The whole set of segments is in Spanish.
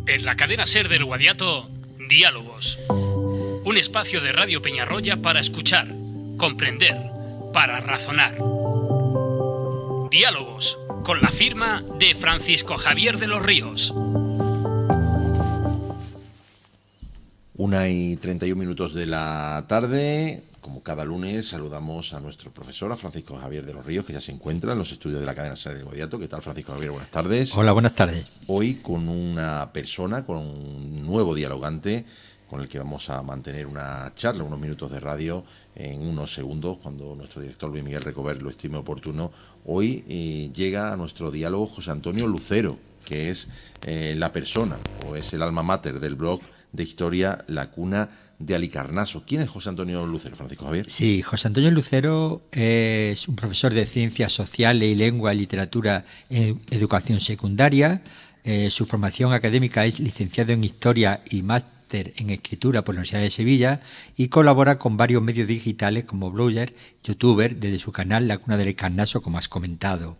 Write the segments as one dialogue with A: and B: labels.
A: En la cadena SER del Guadiato, Diálogos. Un espacio de Radio Peñarroya para escuchar, comprender, para razonar. Diálogos, con la firma de Francisco Javier de los Ríos.
B: 1:31 de la tarde. Como cada lunes, saludamos a nuestro profesor, a Francisco Javier de los Ríos, que ya se encuentra en los estudios de la cadena SER del Guadiato. ¿Qué tal, Francisco Javier? Buenas tardes.
C: Hola, buenas tardes.
B: Hoy con una persona, con un nuevo dialogante, con el que vamos a mantener una charla, unos minutos de radio en unos segundos, cuando nuestro director Luis Miguel Recover lo estime oportuno. Hoy llega a nuestro diálogo José Antonio Lucero, que es la persona, o es el alma mater del blog de historia La Cuna de Halicarnaso. ¿Quién es José Antonio Lucero, Francisco Javier?
C: Sí, José Antonio Lucero es un profesor de Ciencias Sociales y Lengua y Literatura en Educación Secundaria. Su formación académica es licenciado en Historia y máster en Escritura por la Universidad de Sevilla y colabora con varios medios digitales como blogger, youtuber, desde su canal La Cuna de Halicarnaso, como has comentado.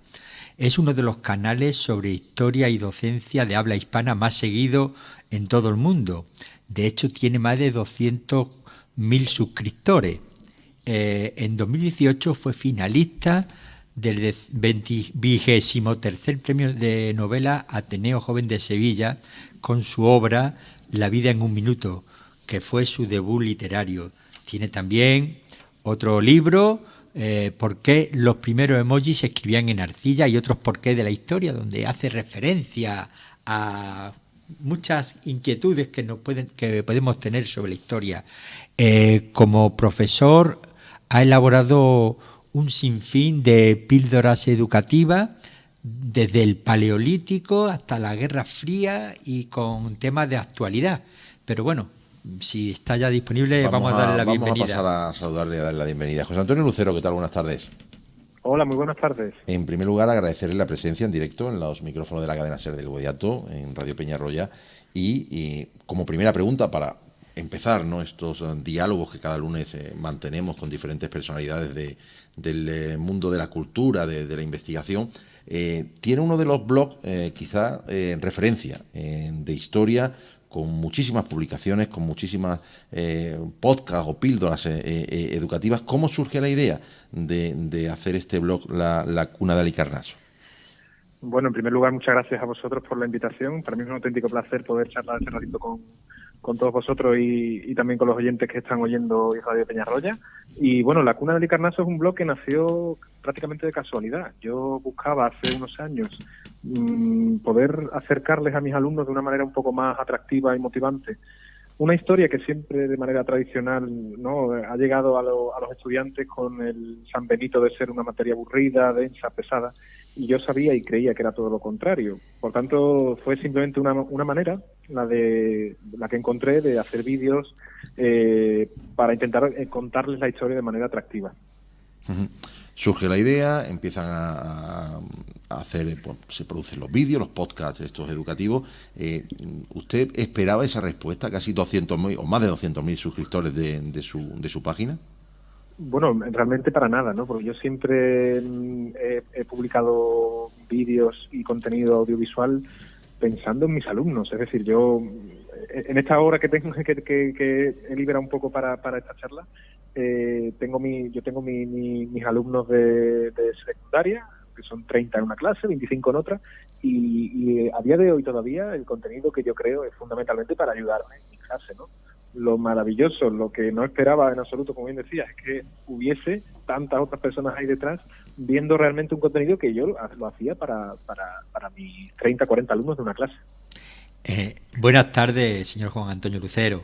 C: Es uno de los canales sobre historia y docencia de habla hispana más seguido en todo el mundo. De hecho, tiene más de 200.000 suscriptores. En 2018 fue finalista del 23º Premio de Novela Ateneo Joven de Sevilla con su obra La vida en un minuto, que fue su debut literario. Tiene también otro libro, ¿Por qué los primeros emojis se escribían en arcilla? Y otros por qué de la historia, donde hace referencia a muchas inquietudes que podemos tener sobre la historia. Como profesor ha elaborado un sinfín de píldoras educativas desde el Paleolítico hasta la Guerra Fría y con temas de actualidad. Pero bueno, si está ya disponible, vamos a darle la bienvenida.
B: Vamos a pasar a saludarle y a darle la bienvenida. José Antonio Lucero, ¿qué tal? Buenas tardes.
D: Hola, muy buenas tardes.
B: En primer lugar, agradecerle la presencia en directo en los micrófonos de la cadena SER del Guadiato, en Radio Peñarroya. Y como primera pregunta, para empezar, ¿no?, estos diálogos que cada lunes mantenemos con diferentes personalidades del mundo de la cultura, de la investigación, tiene uno de los blogs, quizá en referencia de historia, con muchísimas publicaciones, con muchísimas podcasts o píldoras educativas. ¿Cómo surge la idea de hacer este blog, La Cuna de Halicarnaso?
D: Bueno, en primer lugar, muchas gracias a vosotros por la invitación. Para mí es un auténtico placer poder charlar este ratito con todos vosotros y también con los oyentes que están oyendo Radio Peñarroya. Y bueno, La Cuna de Halicarnaso es un blog que nació prácticamente de casualidad. Yo buscaba hace unos años poder acercarles a mis alumnos de una manera un poco más atractiva y motivante una historia que siempre de manera tradicional, ¿no?, ha llegado a los estudiantes con el San Benito de ser una materia aburrida, densa, pesada, y yo sabía y creía que era todo lo contrario. Por tanto, fue simplemente una manera, la que encontré, de hacer vídeos para intentar contarles la historia de manera atractiva.
B: Uh-huh. Surge la idea, empiezan a hacer, pues, se producen los vídeos, los podcasts estos educativos. ¿Usted esperaba esa respuesta? Casi 200.000 o más de 200.000 suscriptores de su página.
D: Bueno, realmente para nada, ¿no? Porque yo siempre he publicado vídeos y contenido audiovisual pensando en mis alumnos. Es decir, yo en esta hora que tengo que he liberado un poco para esta charla, tengo mis alumnos de secundaria, que son 30 en una clase, 25 en otra, y a día de hoy todavía el contenido que yo creo es fundamentalmente para ayudarme en mi clase, ¿no? Lo maravilloso, lo que no esperaba en absoluto, como bien decía, es que hubiese tantas otras personas ahí detrás viendo realmente un contenido que yo lo hacía para mis 30, 40 alumnos de una clase.
C: Buenas tardes, señor Juan Antonio Lucero.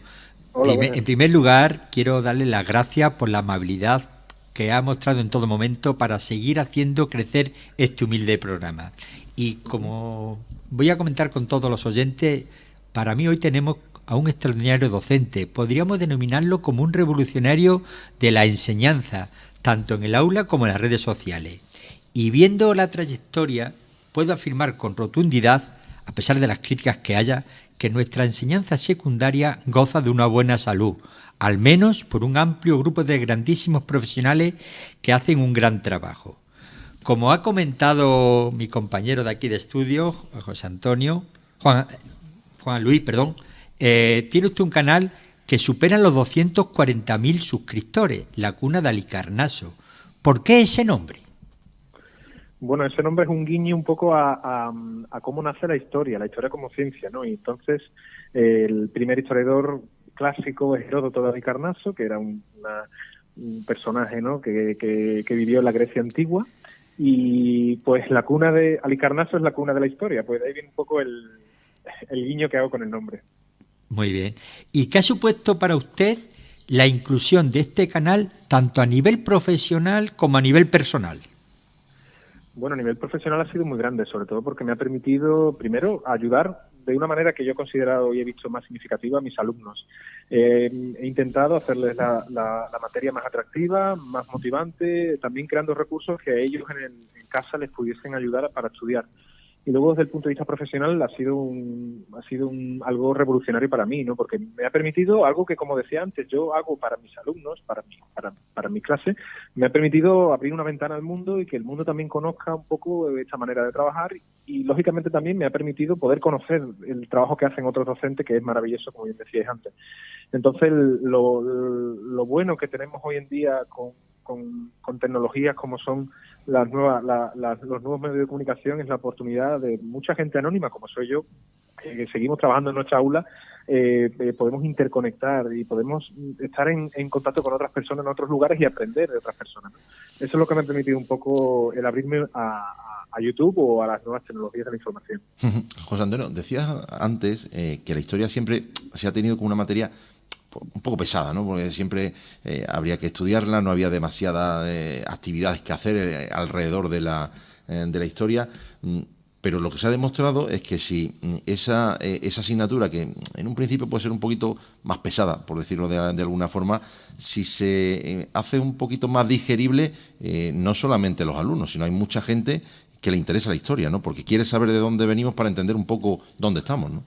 D: Hola,
C: En primer lugar, quiero darle las gracias por la amabilidad que ha mostrado en todo momento para seguir haciendo crecer este humilde programa. Y como voy a comentar con todos los oyentes, para mí hoy tenemos a un extraordinario docente. Podríamos denominarlo como un revolucionario de la enseñanza, tanto en el aula como en las redes sociales. Y viendo la trayectoria, puedo afirmar con rotundidad, a pesar de las críticas que haya, que nuestra enseñanza secundaria goza de una buena salud, al menos por un amplio grupo de grandísimos profesionales que hacen un gran trabajo. Como ha comentado mi compañero de aquí de estudio, José Antonio, Juan Luis, perdón, tiene usted un canal que supera los 240.000 suscriptores, La Cuna de Halicarnaso. ¿Por qué ese nombre?
D: Bueno, ese nombre es un guiño un poco a cómo nace la historia como ciencia, ¿no? Y entonces, el primer historiador clásico es Heródoto de Halicarnaso, que era un personaje, ¿no?, que vivió en la Grecia antigua, y pues la cuna de Halicarnaso es la cuna de la historia, pues de ahí viene un poco el guiño que hago con el nombre.
C: Muy bien. ¿Y qué ha supuesto para usted la inclusión de este canal tanto a nivel profesional como a nivel personal?
D: Bueno, a nivel profesional ha sido muy grande, sobre todo porque me ha permitido, primero, ayudar de una manera que yo he considerado y he visto más significativa a mis alumnos. He intentado hacerles la materia más atractiva, más motivante, también creando recursos que a ellos en casa les pudiesen ayudar para estudiar. Y luego, desde el punto de vista profesional, ha sido algo revolucionario para mí, ¿no? Porque me ha permitido algo que, como decía antes, yo hago para mis alumnos, para mi clase, me ha permitido abrir una ventana al mundo y que el mundo también conozca un poco esta manera de trabajar y, lógicamente, también me ha permitido poder conocer el trabajo que hacen otros docentes, que es maravilloso, como bien decíais antes. Entonces, lo bueno que tenemos hoy en día con tecnologías como son los nuevos medios de comunicación es la oportunidad de mucha gente anónima, como soy yo, que seguimos trabajando en nuestra aula, podemos interconectar y podemos estar en contacto con otras personas en otros lugares y aprender de otras personas, ¿no? Eso es lo que me ha permitido un poco el abrirme a YouTube o a las nuevas tecnologías de la información.
B: José Antonio, decías antes que la historia siempre se ha tenido como una materia un poco pesada, ¿no? Porque siempre habría que estudiarla, no había demasiadas actividades que hacer alrededor de la historia, pero lo que se ha demostrado es que si esa asignatura, que en un principio puede ser un poquito más pesada, por decirlo de alguna forma, si se hace un poquito más digerible, no solamente los alumnos, sino hay mucha gente que le interesa la historia, ¿no? Porque quiere saber de dónde venimos para entender un poco dónde estamos, ¿no?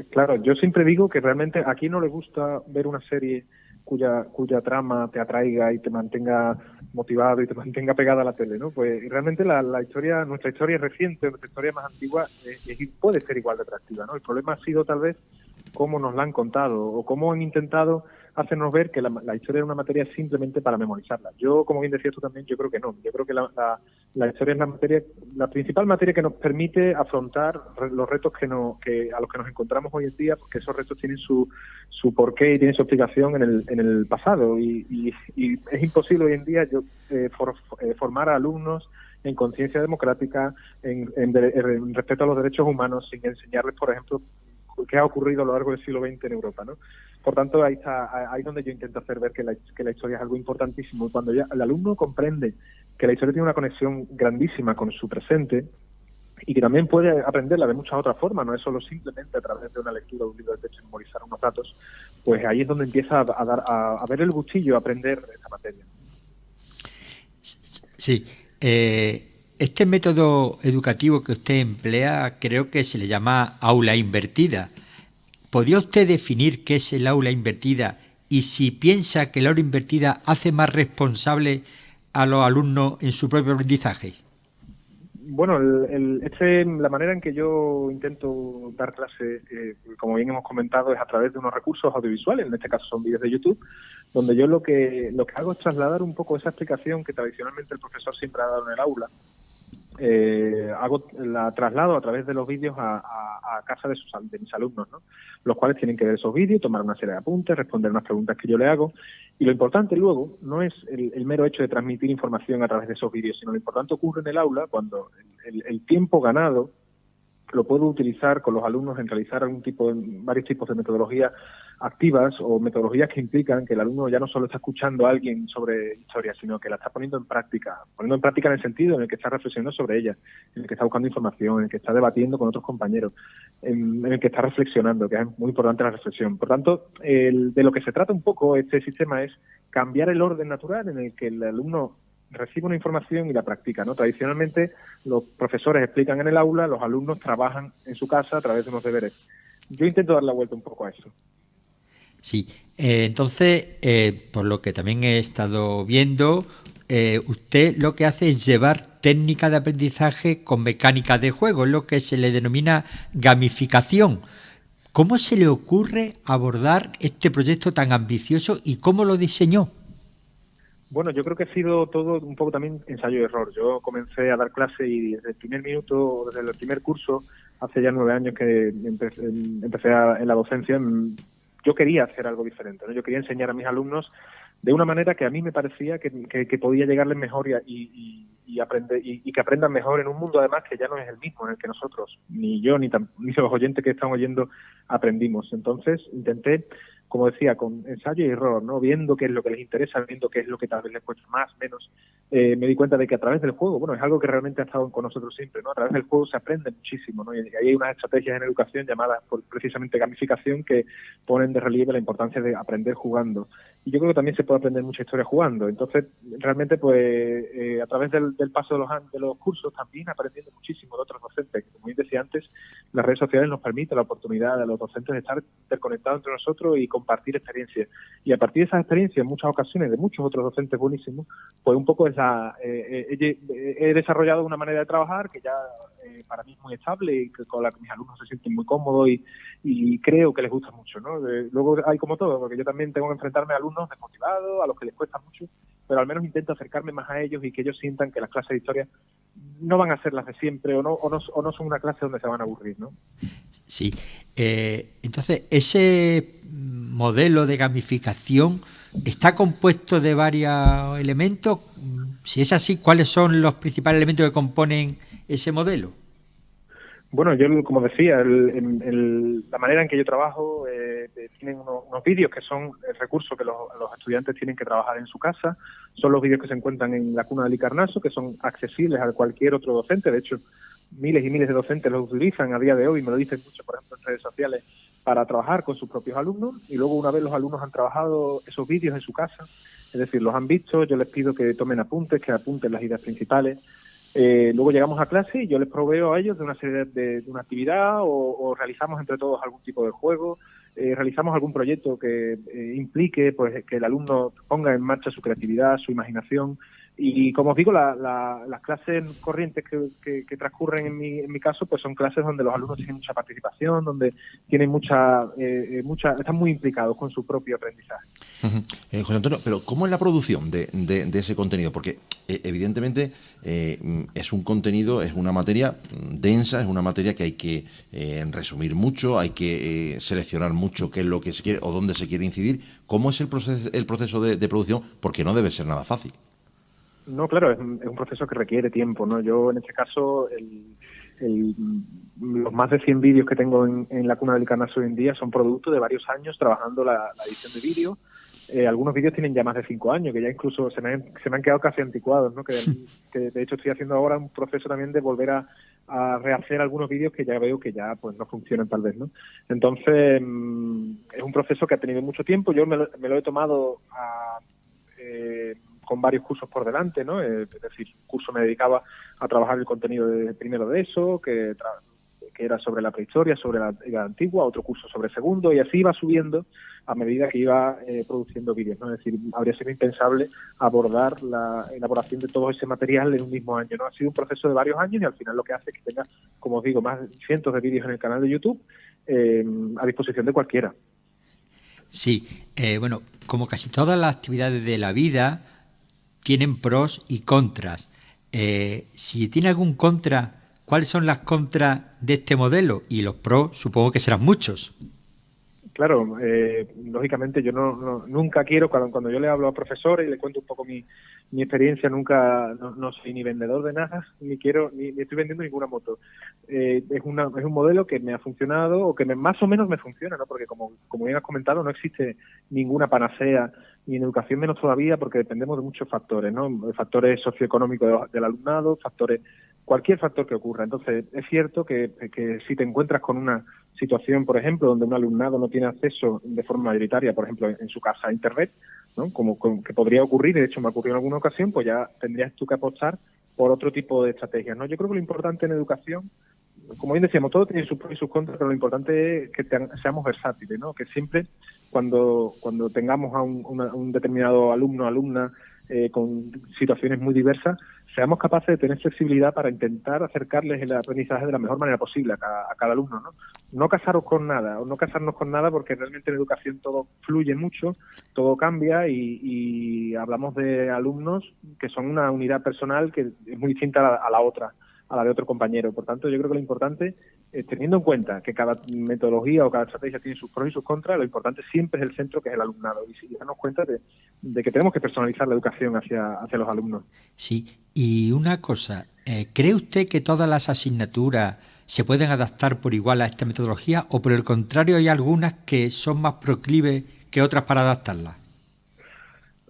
D: Claro, yo siempre digo que realmente aquí no le gusta ver una serie cuya trama te atraiga y te mantenga motivado y te mantenga pegada a la tele, ¿no? Pues realmente nuestra historia reciente, nuestra historia más antigua puede ser igual de atractiva, ¿no? El problema ha sido tal vez cómo nos la han contado o cómo han intentado hacernos ver que la historia es una materia simplemente para memorizarla. Yo, como bien decías tú también, yo creo que no. Yo creo que la historia es la principal materia que nos permite afrontar los retos a los que nos encontramos hoy en día, porque esos retos tienen su porqué y tienen su explicación en el pasado. Y es imposible hoy en día formar a alumnos en conciencia democrática, en respeto a los derechos humanos, sin enseñarles, por ejemplo, qué ha ocurrido a lo largo del siglo XX en Europa, ¿no? Por tanto, ahí es donde yo intento hacer ver que la historia es algo importantísimo. Y cuando ya el alumno comprende que la historia tiene una conexión grandísima con su presente y que también puede aprenderla de muchas otras formas, no es solo simplemente a través de una lectura de un libro de texto y memorizar unos datos, pues ahí es donde empieza a ver el gustillo a aprender esta materia.
C: Sí. Este método educativo que usted emplea creo que se le llama aula invertida. ¿Podría usted definir qué es el aula invertida y si piensa que el aula invertida hace más responsable a los alumnos en su propio aprendizaje?
D: Bueno, la manera en que yo intento dar clase, como bien hemos comentado, es a través de unos recursos audiovisuales, en este caso son vídeos de YouTube, donde yo lo que hago es trasladar un poco esa explicación que tradicionalmente el profesor siempre ha dado en el aula. La traslado a través de los vídeos a casa de mis alumnos, ¿no? Los cuales tienen que ver esos vídeos, tomar una serie de apuntes, responder unas preguntas que yo le hago. Y lo importante luego no es el mero hecho de transmitir información a través de esos vídeos, sino lo importante ocurre en el aula cuando el tiempo ganado lo puedo utilizar con los alumnos en realizar varios tipos de metodologías activas o metodologías que implican que el alumno ya no solo está escuchando a alguien sobre historia, sino que la está poniendo en práctica en el sentido en el que está reflexionando sobre ella, en el que está buscando información, en el que está debatiendo con otros compañeros, en el que está reflexionando, que es muy importante la reflexión. Por tanto, de lo que se trata un poco este sistema es cambiar el orden natural en el que el alumno recibe una información y la practica, ¿no? Tradicionalmente los profesores explican en el aula, los alumnos trabajan en su casa a través de unos deberes. Yo intento dar la vuelta un poco a eso.
C: Sí, entonces, por lo que también he estado viendo, usted lo que hace es llevar técnicas de aprendizaje con mecánicas de juego, es lo que se le denomina gamificación. ¿Cómo se le ocurre abordar este proyecto tan ambicioso y cómo lo diseñó?
D: Bueno, yo creo que ha sido todo un poco también ensayo y error. Yo comencé a dar clase y desde el primer minuto, desde el primer curso, hace ya 9 años que empecé en la docencia, yo quería hacer algo diferente, ¿no? Yo quería enseñar a mis alumnos de una manera que a mí me parecía que podía llegarles mejor y aprender y que aprendan mejor en un mundo además que ya no es el mismo en el que nosotros, ni yo ni los oyentes que están oyendo aprendimos. Entonces intenté, como decía, con ensayo y error, ¿no? Viendo qué es lo que les interesa, viendo qué es lo que tal vez les cuesta más, menos. Me di cuenta de que a través del juego, bueno, es algo que realmente ha estado con nosotros siempre, ¿no? A través del juego se aprende muchísimo, ¿no? Y ahí hay unas estrategias en educación llamadas precisamente gamificación que ponen de relieve la importancia de aprender jugando. Y yo creo que también se puede aprender mucha historia jugando. Entonces, realmente, pues, a través del paso de los cursos, también aprendiendo muchísimo de otros docentes. Como bien decía antes, las redes sociales nos permiten la oportunidad a los docentes de estar interconectados entre nosotros y compartir experiencias. Y a partir de esas experiencias, en muchas ocasiones, de muchos otros docentes buenísimos, pues un poco he desarrollado una manera de trabajar que ya para mí es muy estable y con la que mis alumnos se sienten muy cómodos y creo que les gusta mucho, ¿no? Luego hay como todo, porque yo también tengo que enfrentarme a alumnos desmotivados, a los que les cuesta mucho, pero al menos intento acercarme más a ellos y que ellos sientan que las clases de historia no van a ser las de siempre o no son una clase donde se van a aburrir, ¿no?
C: Sí. Entonces, ese modelo de gamificación está compuesto de varios elementos. Si es así, ¿cuáles son los principales elementos que componen ese modelo?
D: Bueno, yo, como decía, la manera en que yo trabajo, tienen unos vídeos que son el recurso que los estudiantes tienen que trabajar en su casa. Son los vídeos que se encuentran en la Cuna de Halicarnaso, que son accesibles a cualquier otro docente. De hecho, miles y miles de docentes los utilizan a día de hoy, me lo dicen mucho, por ejemplo, en redes sociales, para trabajar con sus propios alumnos. Y luego, una vez los alumnos han trabajado esos vídeos en su casa, es decir, los han visto, yo les pido que tomen apuntes, que apunten las ideas principales. Luego llegamos a clase y yo les proveo a ellos de una serie de una actividad o realizamos entre todos algún tipo de juego, realizamos algún proyecto que implique pues que el alumno ponga en marcha su creatividad, su imaginación. Y como os digo, las clases corrientes que transcurren en mi caso, pues son clases donde los alumnos tienen mucha participación, donde tienen están muy implicados con su propio aprendizaje.
B: José Antonio, pero ¿cómo es la producción de ese contenido? Porque evidentemente es un contenido, es una materia densa, es una materia que hay que resumir mucho, hay que seleccionar mucho qué es lo que se quiere o dónde se quiere incidir. ¿Cómo es el proceso de producción? Porque no debe ser nada fácil.
D: No, claro, es un proceso que requiere tiempo, ¿no? Yo, en este caso, los más de 100 vídeos que tengo en la Cuna de Halicarnaso hoy en día son producto de varios años trabajando la edición de vídeo. Algunos vídeos tienen ya más de 5 años, que ya incluso se me han quedado casi anticuados, ¿no? Que de hecho estoy haciendo ahora un proceso también de volver a rehacer algunos vídeos que ya veo que ya pues no funcionan tal vez, ¿no? Entonces, es un proceso que ha tenido mucho tiempo. Yo me lo he tomado con varios cursos por delante, ¿no? Es decir, un curso me dedicaba a trabajar el contenido primero de eso, que era sobre la prehistoria, sobre la Edad Antigua, otro curso sobre segundo, y así iba subiendo a medida que iba produciendo vídeos, ¿no? Es decir, habría sido impensable abordar la elaboración de todo ese material en un mismo año, ¿no? Ha sido un proceso de varios años y al final lo que hace es que tenga, como os digo, más de cientos de vídeos en el canal de YouTube a disposición de cualquiera.
C: Sí, bueno, como casi todas las actividades de la vida, tienen pros y contras. Si tiene algún contra, ¿cuáles son las contras de este modelo? Y los pros supongo que serán muchos.
D: Claro, lógicamente yo nunca quiero, cuando yo le hablo a profesores y le cuento un poco mi experiencia, nunca no soy ni vendedor de nada, ni estoy vendiendo ninguna moto. Es un modelo que me ha funcionado o que más o menos me funciona, ¿no? Porque como bien has comentado, no existe ninguna panacea, y en educación menos todavía, porque dependemos de muchos factores, ¿no? Factores socioeconómicos del alumnado, cualquier factor que ocurra. Entonces, es cierto que si te encuentras con una situación, por ejemplo, donde un alumnado no tiene acceso de forma mayoritaria, por ejemplo, en su casa a Internet, ¿no? Como que podría ocurrir, y de hecho me ha ocurrido en alguna ocasión, pues ya tendrías tú que apostar por otro tipo de estrategias, ¿no? Yo creo que lo importante en educación, como bien decíamos, todo tiene sus pros y sus contras, pero lo importante es que seamos versátiles, ¿no? Que siempre cuando tengamos a un determinado alumno o alumna con situaciones muy diversas, seamos capaces de tener flexibilidad para intentar acercarles el aprendizaje de la mejor manera posible a cada alumno, ¿no? No casaros con nada, o no casarnos con nada, porque realmente en educación todo fluye mucho, todo cambia y hablamos de alumnos que son una unidad personal que es muy distinta a la otra, a la de otro compañero. Por tanto, yo creo que lo importante, teniendo en cuenta que cada metodología o cada estrategia tiene sus pros y sus contras, lo importante siempre es el centro, que es el alumnado, y darnos cuenta de que tenemos que personalizar la educación hacia los alumnos.
C: Sí, y una cosa, ¿cree usted que todas las asignaturas se pueden adaptar por igual a esta metodología o por el contrario hay algunas que son más proclives que otras para adaptarlas?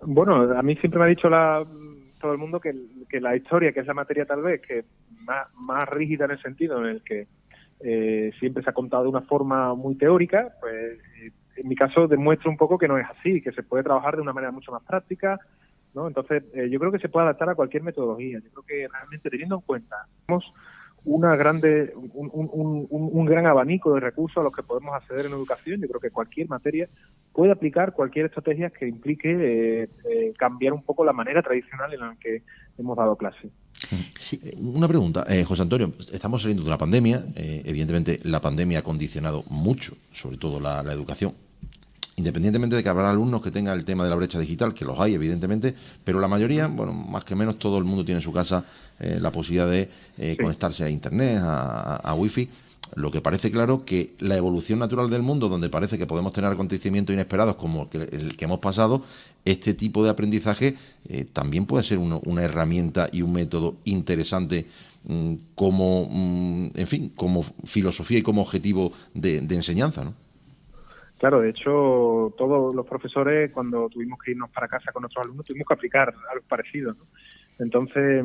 D: Bueno, a mí siempre me ha dicho todo el mundo que la historia, que es la materia tal vez que más rígida en el sentido en el que siempre se ha contado de una forma muy teórica, pues en mi caso demuestra un poco que no es así, que se puede trabajar de una manera mucho más práctica, ¿no? Entonces, yo creo que se puede adaptar a cualquier metodología. Yo creo que realmente, teniendo en cuenta, tenemos un gran abanico de recursos a los que podemos acceder en educación. Yo creo que cualquier materia puede aplicar cualquier estrategia que implique cambiar un poco la manera tradicional en la que hemos dado clase.
B: Sí. Una pregunta, José Antonio, estamos saliendo de una pandemia, evidentemente la pandemia ha condicionado mucho, sobre todo la educación, independientemente de que habrá alumnos que tengan el tema de la brecha digital, que los hay evidentemente, pero la mayoría, bueno, más que menos todo el mundo tiene en su casa la posibilidad de conectarse a internet, a wifi. Lo que parece claro que la evolución natural del mundo, donde parece que podemos tener acontecimientos inesperados como el que hemos pasado, este tipo de aprendizaje también puede ser una herramienta y un método interesante como, en fin, como filosofía y como objetivo de enseñanza, ¿no?
D: Claro, de hecho, todos los profesores, cuando tuvimos que irnos para casa con nuestros alumnos, tuvimos que aplicar algo parecido, ¿no? Entonces,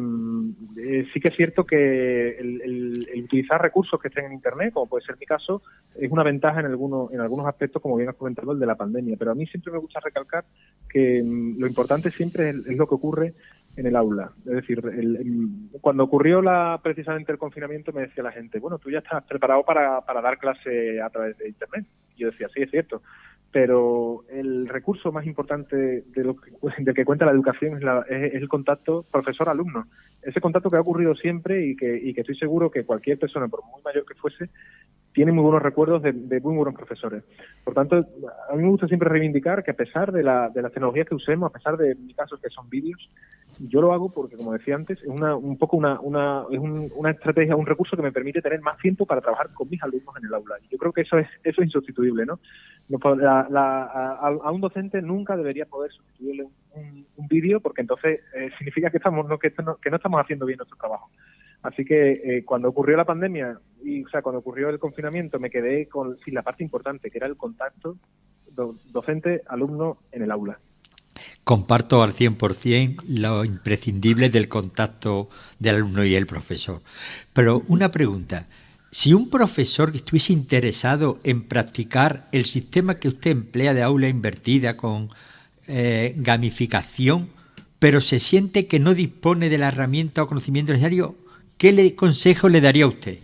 D: sí que es cierto que el utilizar recursos que estén en Internet, como puede ser mi caso, es una ventaja en algunos aspectos, como bien has comentado, el de la pandemia. Pero a mí siempre me gusta recalcar que lo importante siempre es lo que ocurre en el aula. Es decir, cuando ocurrió precisamente el confinamiento, me decía la gente, bueno, tú ya estás preparado para dar clase a través de Internet. Y yo decía, sí, es cierto. Pero el recurso más importante del que cuenta la educación es el contacto profesor-alumno. Ese contacto que ha ocurrido siempre y que estoy seguro que cualquier persona, por muy mayor que fuese, tiene muy buenos recuerdos de muy buenos profesores. Por tanto, a mí me gusta siempre reivindicar que a pesar de las tecnologías que usemos, a pesar de, en mi caso, que son vídeos, yo lo hago porque, como decía antes, es una estrategia, un recurso que me permite tener más tiempo para trabajar con mis alumnos en el aula. Y yo creo que eso es insustituible, ¿no? A un docente nunca debería poder sustituirle un vídeo, porque entonces significa que no estamos haciendo bien nuestro trabajo. Así que cuando ocurrió la pandemia, cuando ocurrió el confinamiento, me quedé sin la parte importante, que era el contacto docente-alumno en el aula.
C: Comparto al 100% lo imprescindible del contacto del alumno y el profesor. Pero una pregunta, si un profesor estuviese interesado en practicar el sistema que usted emplea de aula invertida con gamificación, pero se siente que no dispone de la herramienta o conocimiento necesario, ¿qué consejo le daría a usted?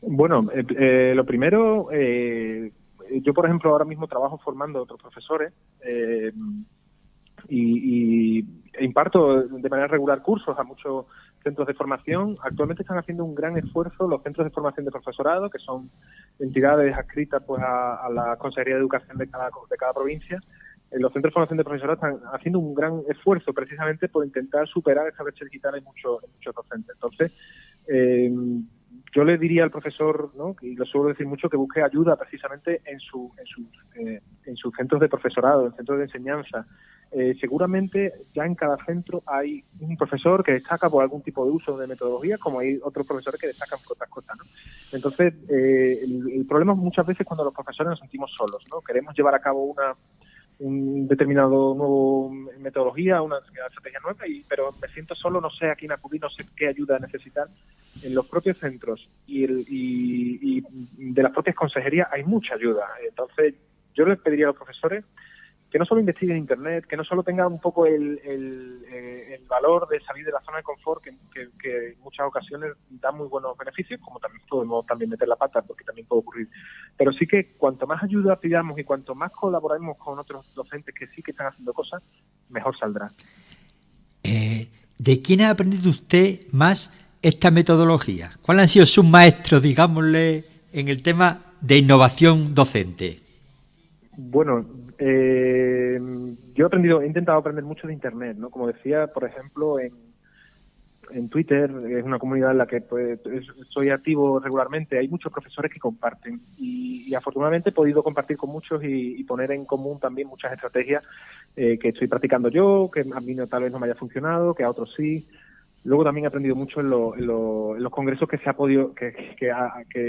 D: Bueno, lo primero, yo por ejemplo ahora mismo trabajo formando a otros profesores e imparto de manera regular cursos a muchos centros de formación. Actualmente están haciendo un gran esfuerzo los centros de formación de profesorado, que son entidades adscritas pues a la Consejería de Educación de cada provincia. Los centros de formación de profesorado están haciendo un gran esfuerzo precisamente por intentar superar esa brecha digital en muchos docentes. Entonces, yo le diría al profesor, ¿no?, y lo suelo decir mucho, que busque ayuda precisamente en sus centros de profesorado, en centros de enseñanza. Seguramente ya en cada centro hay un profesor que destaca por algún tipo de uso de metodología, como hay otros profesores que destacan por otras cosas, ¿no? Entonces, el problema muchas veces es cuando los profesores nos sentimos solos, ¿no? Queremos llevar a cabo un determinado nuevo metodología, una estrategia nueva, pero me siento solo, no sé a quién acudir, no sé qué ayuda necesitar. En los propios centros y de las propias consejerías hay mucha ayuda. Entonces, yo les pediría a los profesores que no solo investiguen en Internet, que no solo tengan un poco el valor de salir de la zona de confort, que en muchas ocasiones da muy buenos beneficios, como también podemos meter la pata, porque también puede ocurrir. Pero sí que cuanto más ayuda pidamos y cuanto más colaboremos con otros docentes que sí que están haciendo cosas, mejor saldrá.
C: ¿de quién ha aprendido usted más esta metodología? ¿Cuáles han sido sus maestros, digámosle, en el tema de innovación docente?
D: Bueno, he intentado aprender mucho de Internet, ¿no? Como decía, por ejemplo, en Twitter, es una comunidad en la que pues, soy activo regularmente. Hay muchos profesores que comparten y afortunadamente he podido compartir con muchos y poner en común también muchas estrategias que estoy practicando yo, que a mí tal vez no me haya funcionado, que a otros sí. Luego también he aprendido mucho en los congresos que se ha podido, que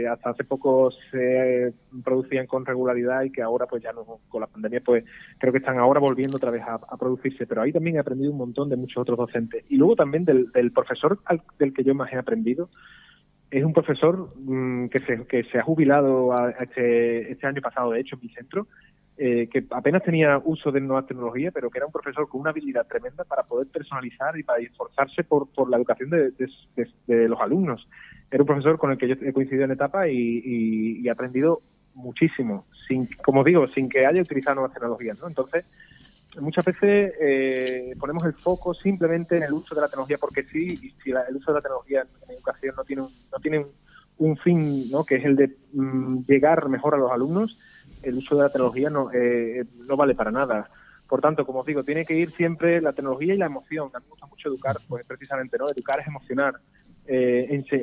D: hasta hace poco se producían con regularidad y que ahora pues ya no, con la pandemia pues creo que están ahora volviendo otra vez a producirse, pero ahí también he aprendido un montón de muchos otros docentes. Y luego también del profesor del que yo más he aprendido, es un profesor que se ha jubilado este año pasado, de hecho, en mi centro, que apenas tenía uso de nuevas tecnologías, pero que era un profesor con una habilidad tremenda para poder personalizar y para esforzarse por la educación de los alumnos. Era un profesor con el que yo he coincidido en etapa y he aprendido muchísimo, como digo, sin que haya utilizado nuevas tecnologías, ¿no? Entonces, muchas veces ponemos el foco simplemente en el uso de la tecnología porque sí, y si el uso de la tecnología en educación no tiene un fin, ¿no? Que es el de llegar mejor a los alumnos, el uso de la tecnología no vale para nada. Por tanto, como os digo, tiene que ir siempre la tecnología y la emoción. A mí me gusta mucho educar, pues precisamente, ¿no? Educar es emocionar.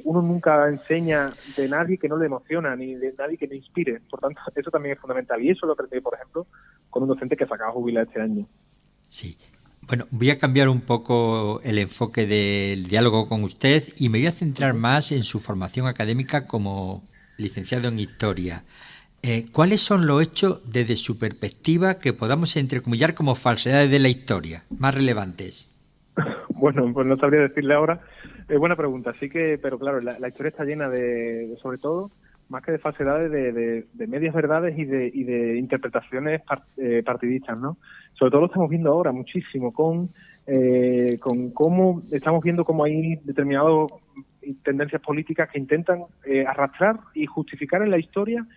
D: Uno nunca enseña de nadie que no le emociona, ni de nadie que le inspire. Por tanto, eso también es fundamental. Y eso lo aprendí, por ejemplo, con un docente que se acaba de jubilar este año.
C: Sí. Bueno, voy a cambiar un poco el enfoque del diálogo con usted y me voy a centrar más en su formación académica como licenciado en Historia. ¿Cuáles son los hechos desde su perspectiva que podamos entrecomillar como falsedades de la historia más relevantes?
D: Bueno, pues no sabría decirle ahora. Buena pregunta, sí que, pero claro, la historia está llena de, sobre todo, más que de falsedades, de medias verdades y de interpretaciones partidistas, ¿no? Sobre todo lo estamos viendo ahora muchísimo con cómo estamos viendo cómo hay determinadas tendencias políticas que intentan arrastrar y justificar en la historia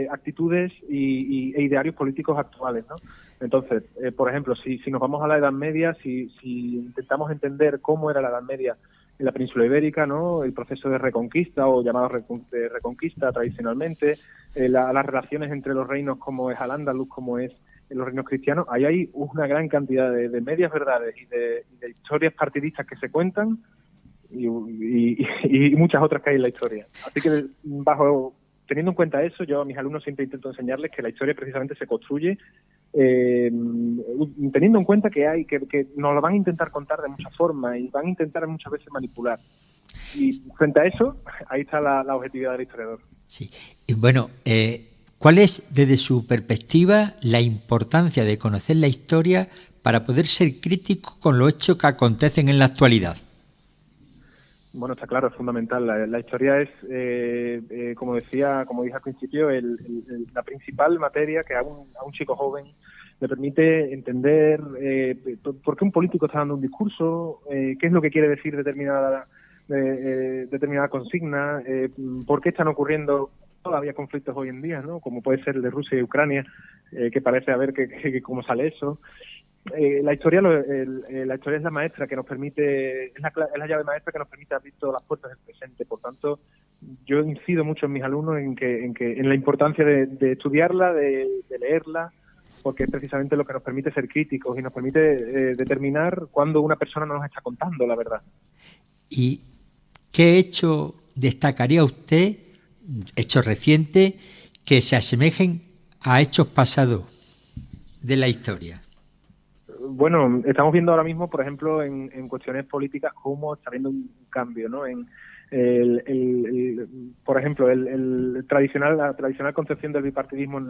D: actitudes e idearios políticos actuales, ¿no? Entonces, por ejemplo, si nos vamos a la Edad Media, si intentamos entender cómo era la Edad Media en la península ibérica, ¿no? El proceso de reconquista o llamado de reconquista tradicionalmente, las relaciones entre los reinos como es Al-Ándalus, como es en los reinos cristianos, ahí hay una gran cantidad de medias verdades y de historias partidistas que se cuentan y muchas otras que hay en la historia. Así que teniendo en cuenta eso, yo a mis alumnos siempre intento enseñarles que la historia precisamente se construye teniendo en cuenta que nos lo van a intentar contar de muchas formas y van a intentar muchas veces manipular. Y frente a eso, ahí está la objetividad del historiador.
C: Sí. Y bueno, ¿cuál es, desde su perspectiva, la importancia de conocer la historia para poder ser crítico con los hechos que acontecen en la actualidad?
D: Bueno, está claro, es fundamental. La historia es, como dije al principio, la principal materia que a un chico joven le permite entender por qué un político está dando un discurso, qué es lo que quiere decir determinada consigna, por qué están ocurriendo todavía conflictos hoy en día, ¿no? Como puede ser el de Rusia y Ucrania, que parece haber que cómo sale eso. La historia es la maestra que nos permite, es la llave maestra que nos permite abrir todas las puertas del presente. Por tanto, yo incido mucho en mis alumnos en la importancia de estudiarla, de leerla, porque es precisamente lo que nos permite ser críticos y nos permite determinar cuándo una persona no nos está contando la verdad.
C: ¿Y qué hecho destacaría usted, hechos recientes, que se asemejen a hechos pasados de la historia?
D: Bueno, estamos viendo ahora mismo, por ejemplo, en cuestiones políticas, cómo está habiendo un cambio, ¿no? Por ejemplo, la tradicional concepción del bipartidismo en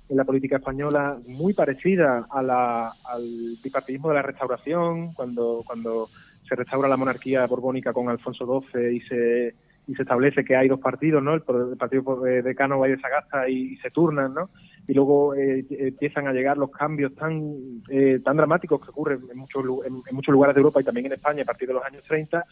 D: la política española, muy parecida al bipartidismo de la Restauración, cuando se restaura la monarquía borbónica con Alfonso XII y se establece que hay dos partidos, ¿no? El partido de Cánovas y de Sagasta y se turnan, ¿no? Y luego empiezan a llegar los cambios tan dramáticos que ocurren en muchos lugares de Europa y también en España a partir de los años 30.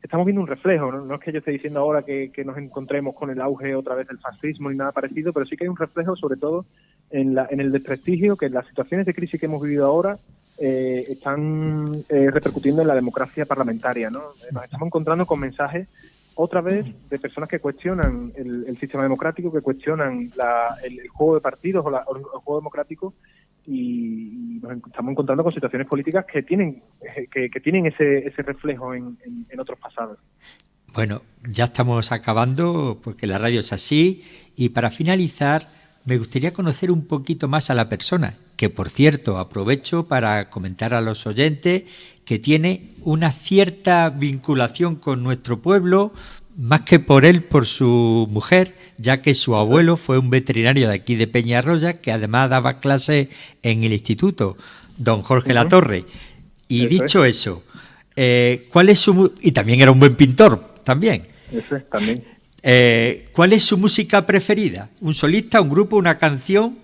D: Estamos viendo un reflejo, ¿no? No es que yo esté diciendo ahora que nos encontremos con el auge otra vez del fascismo ni nada parecido, pero sí que hay un reflejo sobre todo en el desprestigio que en las situaciones de crisis que hemos vivido ahora están repercutiendo en la democracia parlamentaria, ¿no? Nos estamos encontrando con mensajes otra vez de personas que cuestionan el sistema democrático, que cuestionan el juego de partidos o el juego democrático, y nos estamos encontrando con situaciones políticas que tienen ese reflejo en otros pasados.
C: Bueno, ya estamos acabando porque la radio es así, y para finalizar me gustaría conocer un poquito más a la persona, que por cierto aprovecho para comentar a los oyentes que tiene una cierta vinculación con nuestro pueblo, más que por él, por su mujer, ya que su abuelo fue un veterinario de aquí de Peñarroya, que además daba clases en el instituto, don Jorge Latorre. Y dicho eso, ¿cuál es y también era un buen pintor, también.
D: Eso es, también.
C: ¿Cuál es su música preferida? ¿Un solista, un grupo, una canción?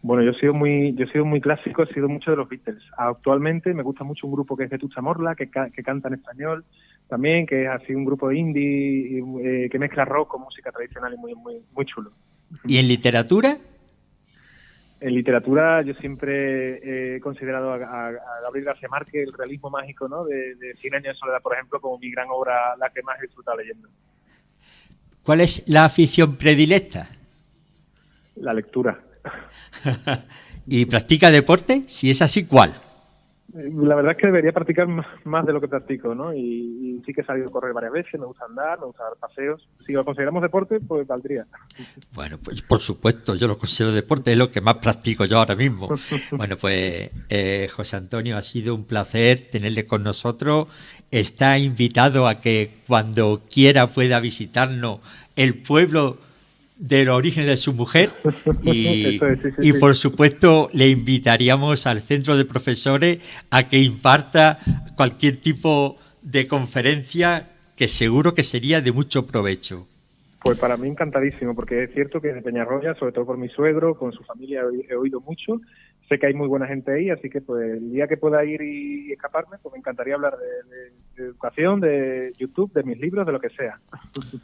D: Bueno, yo he sido muy clásico, he sido mucho de los Beatles. Actualmente me gusta mucho un grupo que es Vetusta Morla, que canta en español también, que es así un grupo de indie que mezcla rock con música tradicional y muy chulo.
C: ¿Y en literatura?
D: En literatura yo siempre he considerado a Gabriel García Márquez, el realismo mágico, ¿no? De 100 años de soledad, por ejemplo, como mi gran obra, la que más he disfrutado leyendo.
C: ¿Cuál es la afición predilecta?
D: La lectura.
C: ¿Y practica deporte? Si es así, ¿cuál?
D: La verdad es que debería practicar más de lo que practico, ¿no? Y sí que he salido a correr varias veces, me gusta andar, me gusta dar paseos. Si lo consideramos deporte, pues valdría.
C: Bueno, pues por supuesto, yo lo considero deporte, es lo que más practico yo ahora mismo. Bueno, pues José Antonio, ha sido un placer tenerle con nosotros. Está invitado a que cuando quiera pueda visitarnos el pueblo del origen de su mujer y por supuesto le invitaríamos al centro de profesores a que imparta cualquier tipo de conferencia que seguro que sería de mucho provecho.
D: Pues para mí encantadísimo, porque es cierto que de Peñarroya, sobre todo por mi suegro, con su familia he oído mucho. Sé que hay muy buena gente ahí, así que pues el día que pueda ir y escaparme, pues me encantaría hablar de educación, de YouTube, de mis libros, de lo que sea.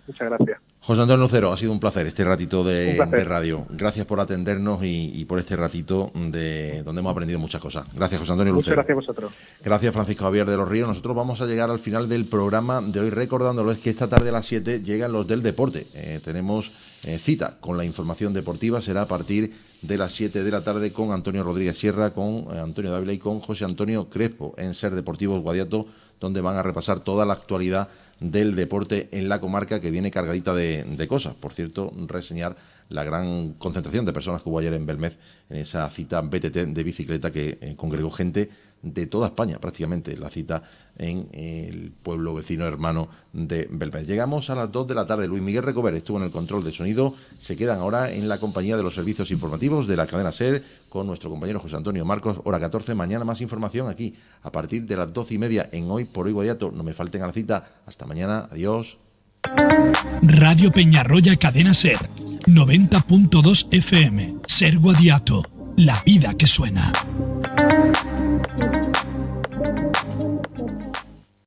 D: Muchas gracias.
B: José Antonio Lucero, ha sido un placer este ratito de radio. Gracias por atendernos y por este ratito donde hemos aprendido muchas cosas. Gracias, José Antonio Lucero.
D: Muchas gracias a vosotros.
B: Gracias, Francisco Javier de los Ríos. Nosotros vamos a llegar al final del programa de hoy, recordándoles que esta tarde a las 7 llegan los del deporte. Tenemos cita con la información deportiva, será a partir de las 7 de la tarde con Antonio Rodríguez Sierra, con Antonio Dávila y con José Antonio Crespo en Ser Deportivos Guadiato, donde van a repasar toda la actualidad del deporte en la comarca, que viene cargadita de cosas. Por cierto, reseñar la gran concentración de personas que hubo ayer en Belmez, en esa cita BTT de bicicleta que congregó gente de toda España, prácticamente, la cita en el pueblo vecino hermano de Belmez. Llegamos a las 2 de la tarde. Luis Miguel Recober estuvo en el control de sonido. Se quedan ahora en la compañía de los servicios informativos de la cadena SER con nuestro compañero José Antonio Marcos. Hora 14, mañana más información aquí a partir de las 12:30 en Hoy por Hoy Guadiato. No me falten a la cita. Hasta mañana. Adiós.
E: Radio Peñarroya, cadena SER 90.2 FM. SER Guadiato, la vida que suena.